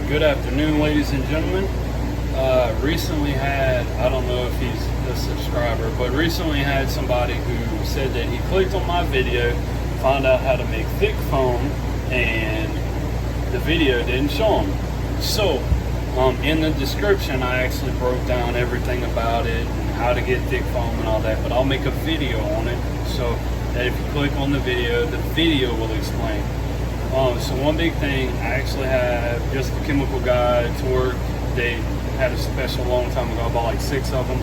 Good afternoon, ladies and gentlemen. Recently had, I don't know if he's a subscriber, but recently had somebody who said that he clicked on my video, found out how to make thick foam, and the video didn't show him. So, in the description, I actually broke down everything about it and how to get thick foam and all that, but I'll make a video on it so that if you click on the video will explain. So one big thing, I actually have just the Chemical Guy Torque. They had a special a long time ago. I bought like 6 of them.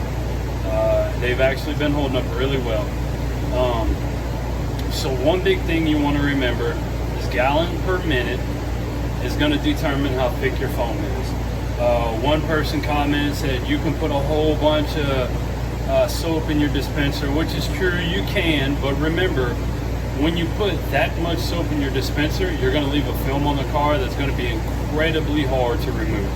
They've actually been holding up really well. So one big thing you want to remember is gallon per minute is going to determine how thick your foam is. One person commented, said you can put a whole bunch of soap in your dispenser, which is true, you can, but remember, when you put that much soap in your dispenser, you're going to leave a film on the car that's going to be incredibly hard to remove.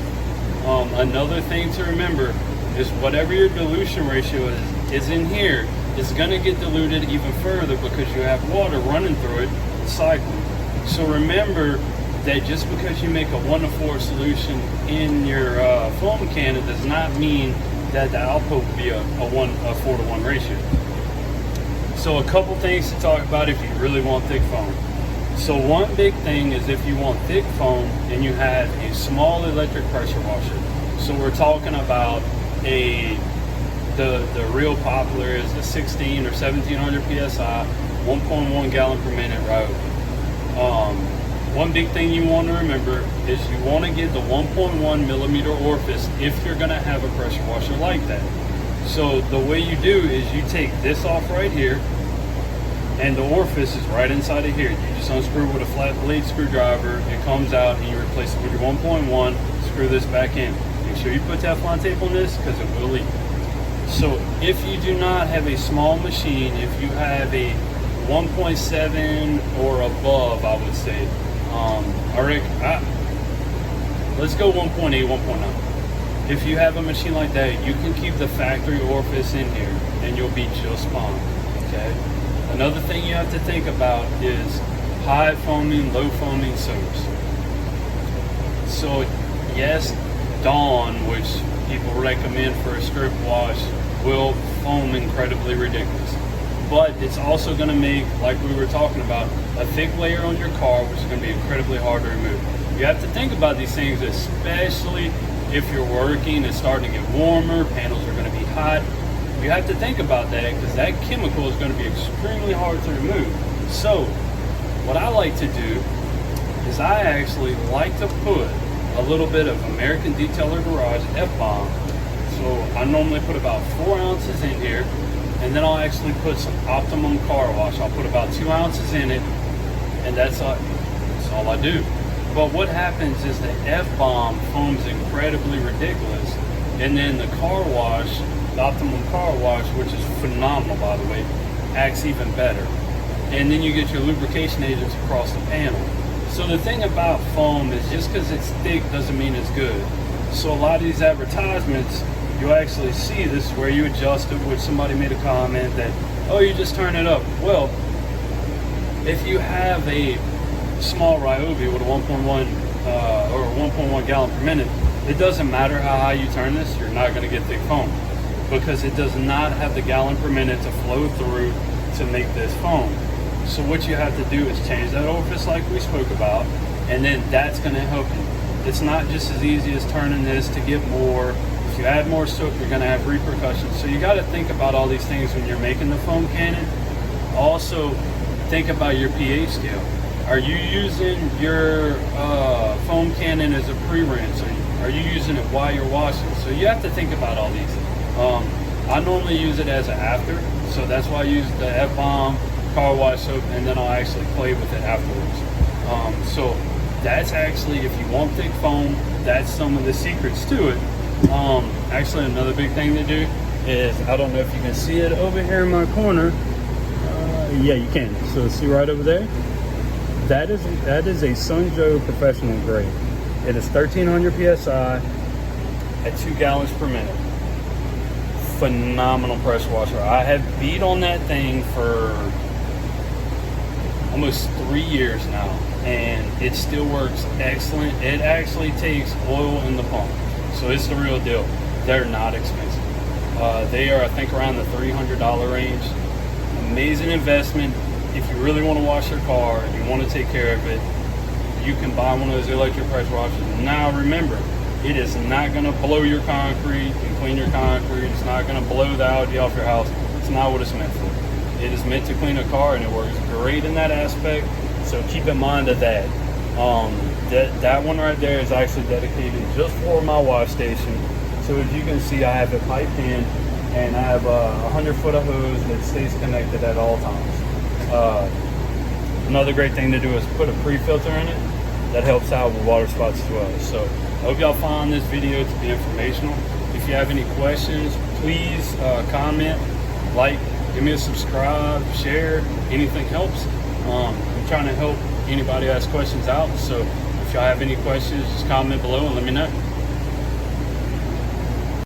Another thing to remember is whatever your dilution ratio is in here is going to get diluted even further because you have water running through it, cycling. So remember that just because you make a 1-to-4 solution in your foam cannon does not mean that the output will be a 4-to-1 ratio. So a couple things to talk about if you really want thick foam. So one big thing is if you want thick foam and you have a small electric pressure washer. So we're talking about the real popular is the 16 or 1700 psi, 1.1 gallon per minute Ryobi. One big thing you want to remember is you want to get the 1.1 millimeter orifice if you're going to have a pressure washer like that. So the way you do is you take this off right here, and the orifice is right inside of here. You just unscrew with a flat blade screwdriver, it comes out, and you replace it with your 1.1, screw this back in. Make sure you put Teflon tape on this because it will leak. So if you do not have a small machine, if you have a 1.7 or above, I would say, let's go 1.8, 1.9. If you have a machine like that, you can keep the factory orifice in here and you'll be just fine, okay? Another thing you have to think about is high foaming, low foaming soaps. So yes, Dawn, which people recommend for a strip wash, will foam incredibly ridiculous. But it's also gonna make, like we were talking about, a thick layer on your car, which is gonna be incredibly hard to remove. You have to think about these things, especially if you're working, it's starting to get warmer, panels are going to be hot. You have to think about that because that chemical is going to be extremely hard to remove. So what I like to do is I actually like to put a little bit of American Detailer Garage F-Bomb. So I normally put about 4 ounces in here, and then I'll actually put some Optimum Car Wash. I'll put about 2 ounces in it, and that's all I do. But what happens is the F-Bomb foams incredibly ridiculous, and then the car wash, the Optimum Car Wash, which is phenomenal by the way, acts even better. And then you get your lubrication agents across the panel. So the thing about foam is just because it's thick doesn't mean it's good. So a lot of these advertisements, you actually see this is where you adjust it, which somebody made a comment that, oh, you just turn it up. Well, if you have a small Ryobi with a 1.1 or 1.1 gallon per minute, it doesn't matter how high you turn this, you're not going to get thick foam because it does not have the gallon per minute to flow through to make this foam. So what you have to do is change that orifice like we spoke about, and then that's going to help you. It's not just as easy as turning this to get more. If you add more soap, you're going to have repercussions. So you got to think about all these things when you're making the foam cannon. Also think about your pH scale. Are you using your foam cannon as a pre-rinse? Are you using it while you're washing? So you have to think about all these. I normally use it as an after, so that's why I use the F-Bomb car wash soap, and then I'll actually play with it afterwards. So that's actually, if you want thick foam, that's some of the secrets to it. Actually, another big thing to do is, I don't know if you can see it over here in my corner. Yeah, you can. So see right over there? That is a Sunjo professional grade. It is 1300 psi at 2 gallons per minute. Phenomenal pressure washer. I have beat on that thing for almost 3 years now. and it still works excellent. It actually takes oil in the pump, so it's the real deal. They're not expensive. They are, I think, around the $300 range. Amazing investment. If you really want to wash your car and you want to take care of it, you can buy one of those electric pressure washers. Now remember, it is not going to blow your concrete and clean your concrete. It's not going to blow the algae off your house. It's not what it's meant for. It is meant to clean a car, and it works great in that aspect. So keep in mind of that. That one right there is actually dedicated just for my wash station. So as you can see, I have it piped in, and I have 100 foot of hose that stays connected at all times. Another great thing to do is put a pre-filter in it. That helps out with water spots as well. So I hope y'all found this video to be informational. If you have any questions, please comment, like, give me a subscribe, share. Anything helps. I'm trying to help anybody ask questions out. So if y'all have any questions, just comment below and let me know.